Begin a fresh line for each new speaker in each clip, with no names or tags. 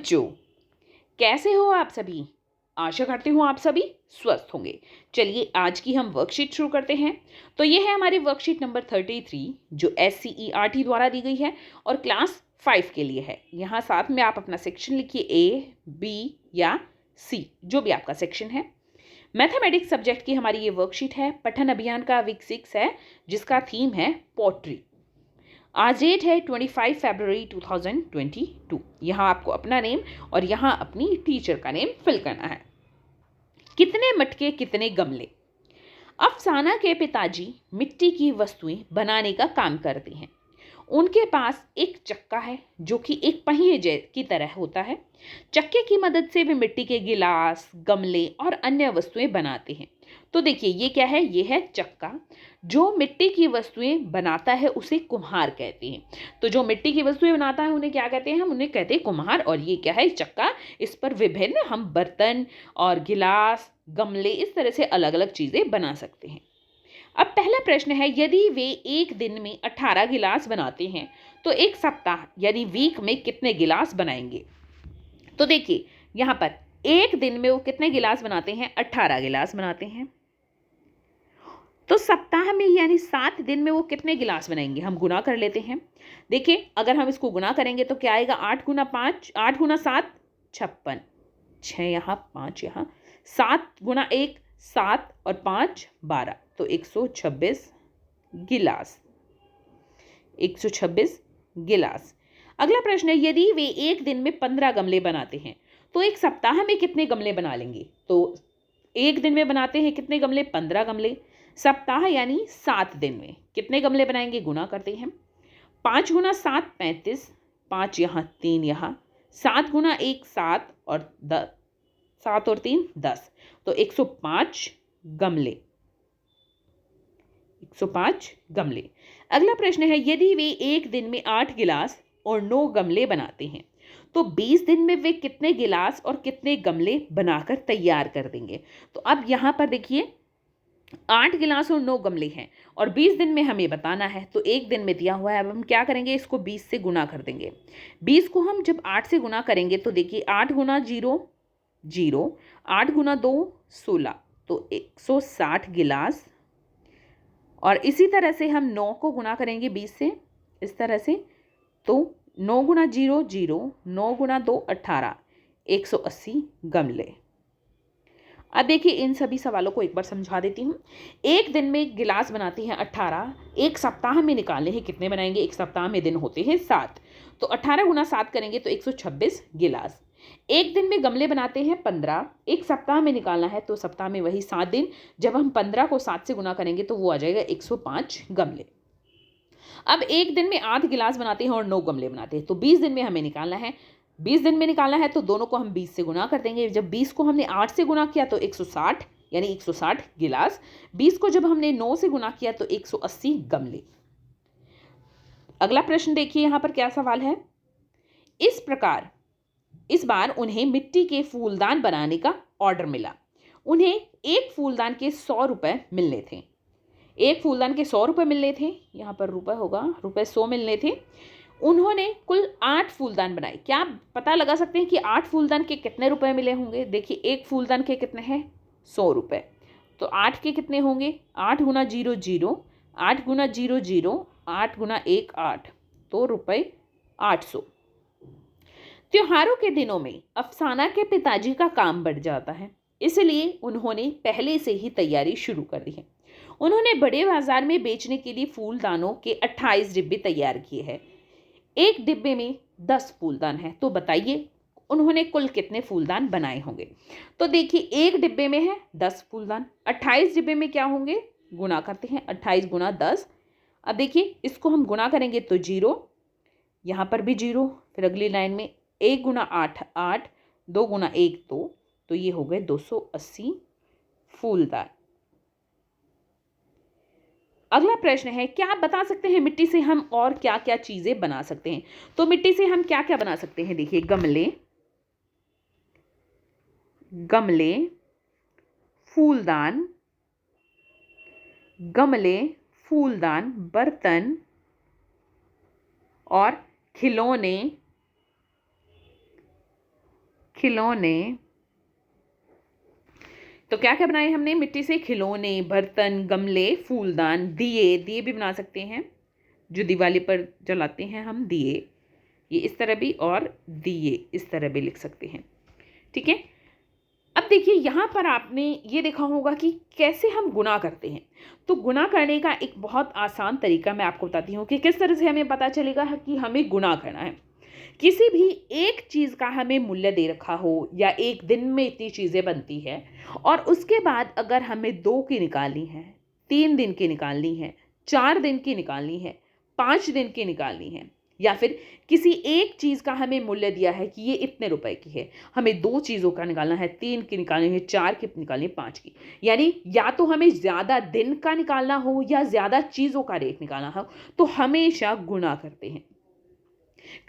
बच्चों, कैसे हो आप सभी? आशा करती हूँ आप सभी स्वस्थ होंगे। चलिए आज की हम वर्कशीट शुरू करते हैं। तो ये है हमारी वर्कशीट नंबर 33 जो SCERT द्वारा दी गई है और क्लास 5 के लिए है। यहाँ साथ में आप अपना सेक्शन लिखिए A, B या C, जो भी आपका सेक्शन है। मैथमेटिक्स सब्जेक्ट की हमारी ये वर्कशीट है। पठन अभियान का वीक 6 है जिसका थीम है पोट्री। आज डेट है 25 फरवरी 2022। यहाँ आपको अपना नेम और यहाँ अपनी टीचर का नेम फिल करना है। कितने मटके कितने गमले। अफसाना के पिताजी मिट्टी की वस्तुएं बनाने का काम करते हैं। उनके पास एक चक्का है जो कि एक पहिए की तरह होता है। चक्के की मदद से वे मिट्टी के गिलास, गमले और अन्य वस्तुएं बनाते हैं। तो देखिए ये क्या है, ये है चक्का। जो मिट्टी की वस्तुएं बनाता है उसे कुम्हार कहते हैं। तो जो मिट्टी की वस्तुएं बनाता है उन्हें क्या कहते हैं, हम उन्हें कहते हैं कुम्हार। और ये क्या है, चक्का। इस पर विभिन्न हम बर्तन और गिलास, गमले, इस तरह से अलग अलग चीजें बना सकते हैं। अब पहला प्रश्न है, यदि वे एक दिन में 18 गिलास बनाते हैं तो एक सप्ताह यानी वीक में कितने गिलास बनाएंगे। तो देखिए यहाँ पर एक दिन में वो कितने गिलास बनाते हैं, 18 गिलास बनाते हैं। तो सप्ताह में यानी 7 दिन में वो कितने गिलास बनाएंगे, हम गुना कर लेते हैं। देखिए अगर हम इसको गुना करेंगे तो क्या आएगा, 8 गुना 5, 8 गुना 7 56, 6 यहाँ 5 यहाँ, 7 गुना 1 7 और 5 12, तो 126 गिलास, 126 गिलास। अगला प्रश्न है, यदि वे एक दिन में 15 गमले बनाते हैं तो एक सप्ताह में कितने गमले बना लेंगे। तो एक दिन में बनाते हैं कितने गमले, 15 गमले। सप्ताह यानी 7 दिन में कितने गमले बनाएंगे, गुना करते हैं। 5 गुना 7 35, 5 यहाँ 3 यहाँ, 7 गुना 1 7 और 10, 7 और 3 10, तो 105 गमले, 105 गमले। अगला प्रश्न है, यदि वे एक दिन में 8 गिलास और 9 गमले बनाते हैं तो 20 दिन में वे कितने गिलास और कितने गमले बनाकर तैयार कर देंगे। तो अब यहाँ पर देखिए 8 गिलास और 9 गमले हैं और 20 दिन में हमें बताना है। तो एक दिन में दिया हुआ है, अब हम क्या करेंगे, इसको 20 से गुना कर देंगे। 20 को हम जब 8 से गुना करेंगे तो देखिए 8 गुना 0 0, 8 गुना 2 16, तो 160 गिलास। और इसी तरह से हम 9 को गुना करेंगे 20 से, इस तरह से, तो 9 गुना 0 0, 9 गुना 2 18, 180 गमले। अब देखिए इन सभी सवालों को एक बार समझा देती हूँ। एक दिन में गिलास बनाते हैं 18, एक सप्ताह में निकालने हैं कितने बनाएंगे, एक सप्ताह में दिन होते हैं 7, तो 18 गुना 7 करेंगे तो 126 गिलास। एक दिन में गमले बनाते हैं 15, एक सप्ताह में निकालना है तो सप्ताह में वही 7 दिन, जब हम 15 को 7 से गुना करेंगे तो वो आ जाएगा 105 गमले। अब एक दिन में 8 गिलास बनाते हैं और 9 गमले बनाते हैं, तो 20 दिन में हमें निकालना है। 20 दिन में निकालना है तो दोनों को हम 20 से गुना कर देंगे। जब 20 को हमने 8 से गुना किया तो 160 यानी 160 गिलास। 20 को जब हमने 9 से गुना किया तो 180 गमले। अगला प्रश्न देखिए यहाँ पर क्या सवाल है। इस प्रकार इस बार उन्हें मिट्टी के फूलदान बनाने का ऑर्डर मिला। उन्हें एक फूलदान के 100 रुपये मिलने थे। एक फूलदान के 100 रुपये मिलने थे, यहाँ पर रुपये होगा, रुपये 100 मिलने थे। उन्होंने कुल 8 फूलदान बनाए। क्या आप पता लगा सकते हैं कि 8 फूलदान के कितने रुपए मिले होंगे। देखिए एक फूलदान के कितने हैं, 100 रुपये, तो 8 के कितने होंगे, 8 गुना 0 0, 8 गुना 0 0, 8 गुना 1 8, तो रुपये 800। त्योहारों के दिनों में अफसाना के पिताजी का काम बढ़ जाता है, इसलिए उन्होंने पहले से ही तैयारी शुरू कर दी है। उन्होंने बड़े बाजार में बेचने के लिए फूलदानों के 28 डिब्बे तैयार किए हैं। एक डिब्बे में 10 फूलदान है, तो बताइए उन्होंने कुल कितने फूलदान बनाए होंगे। तो देखिए एक डिब्बे में है 10 फूलदान, 28 डिब्बे में क्या होंगे, गुना करते हैं, 28 गुना 10। अब देखिए इसको हम गुना करेंगे तो 0, यहाँ पर भी 0, फिर अगली लाइन में 1 गुना 8 8, 2 गुना 1 2, तो ये हो गए 280 फूलदान। अगला प्रश्न है, क्या आप बता सकते हैं मिट्टी से हम और क्या क्या चीजें बना सकते हैं। तो मिट्टी से हम क्या क्या बना सकते हैं, देखिए गमले, गमले, फूलदान, गमले, फूलदान, बर्तन और खिलौने, खिलौने। तो क्या क्या बनाए हमने मिट्टी से? खिलौने, बर्तन, गमले, फूलदान, दिए। दिए भी बना सकते हैं जो दिवाली पर जलाते हैं हम, दिए। ये इस तरह भी, और दिए इस तरह भी लिख सकते हैं। ठीक है। अब देखिए यहाँ पर आपने ये देखा होगा कि कैसे हम गुणा करते हैं। तो गुणा करने का एक बहुत आसान तरीका मैं आपको बताती हूँ कि किस तरह से हमें पता चलेगा कि हमें गुणा करना है। किसी भी एक चीज़ का हमें मूल्य दे रखा हो, या एक दिन में इतनी चीज़ें बनती है, और उसके बाद अगर हमें 2 की निकालनी है, 3 दिन की निकालनी है, 4 दिन की निकालनी है, 5 दिन की निकालनी है, या फिर किसी एक चीज़ का हमें मूल्य दिया है कि ये इतने रुपए की है, हमें 2 चीज़ों का निकालना है, 3 की निकालनी है, 4 की निकालनी है, 5 की, यानी या तो हमें ज़्यादा दिन का निकालना हो या ज़्यादा चीज़ों का रेट निकालना हो, तो हमेशा गुणा करते हैं।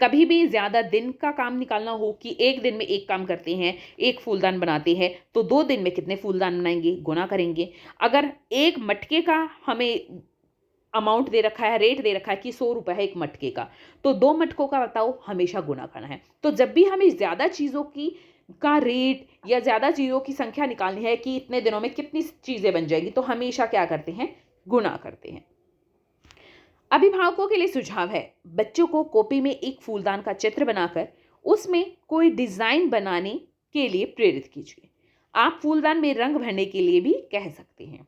कभी भी ज़्यादा दिन का काम निकालना हो कि एक दिन में एक काम करते हैं, एक फूलदान बनाते हैं, तो 2 दिन में कितने फूलदान बनाएंगे, गुणा करेंगे। अगर एक मटके का हमें अमाउंट दे रखा है, रेट दे रखा है कि 100 रुपये है एक मटके का, तो 2 मटकों का बताओ, हमेशा गुणा करना है। तो जब भी हमें ज़्यादा चीज़ों की का रेट या ज़्यादा चीज़ों की संख्या निकालनी है कि इतने दिनों में कितनी चीज़ें बन जाएगी, तो हमेशा क्या करते हैं? गुणा करते हैं। अभिभावकों के लिए सुझाव है, बच्चों को कॉपी में एक फूलदान का चित्र बनाकर उसमें कोई डिजाइन बनाने के लिए प्रेरित कीजिए। आप फूलदान में रंग भरने के लिए भी कह सकते हैं।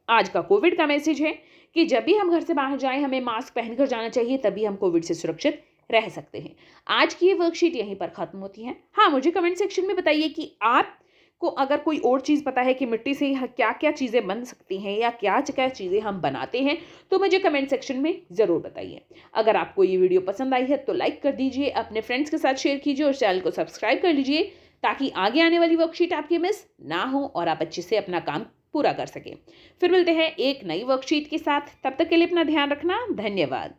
आज का कोविड का मैसेज है कि जब भी हम घर से बाहर जाएं, हमें मास्क पहनकर जाना चाहिए, तभी हम कोविड से सुरक्षित रह सकते हैं। आज की ये वर्कशीट यहीं पर खत्म होती है। हाँ, मुझे कमेंट सेक्शन में बताइए कि आप को अगर कोई और चीज़ पता है कि मिट्टी से क्या क्या चीज़ें बन सकती हैं या क्या क्या चीज़ें हम बनाते हैं, तो मुझे कमेंट सेक्शन में ज़रूर बताइए। अगर आपको ये वीडियो पसंद आई है तो लाइक कर दीजिए, अपने फ्रेंड्स के साथ शेयर कीजिए और चैनल को सब्सक्राइब कर लीजिए, ताकि आगे आने वाली वर्कशीट आपकी मिस ना हो और आप अच्छे से अपना काम पूरा कर सकें। फिर मिलते हैं एक नई वर्कशीट के साथ। तब तक के लिए अपना ध्यान रखना। धन्यवाद।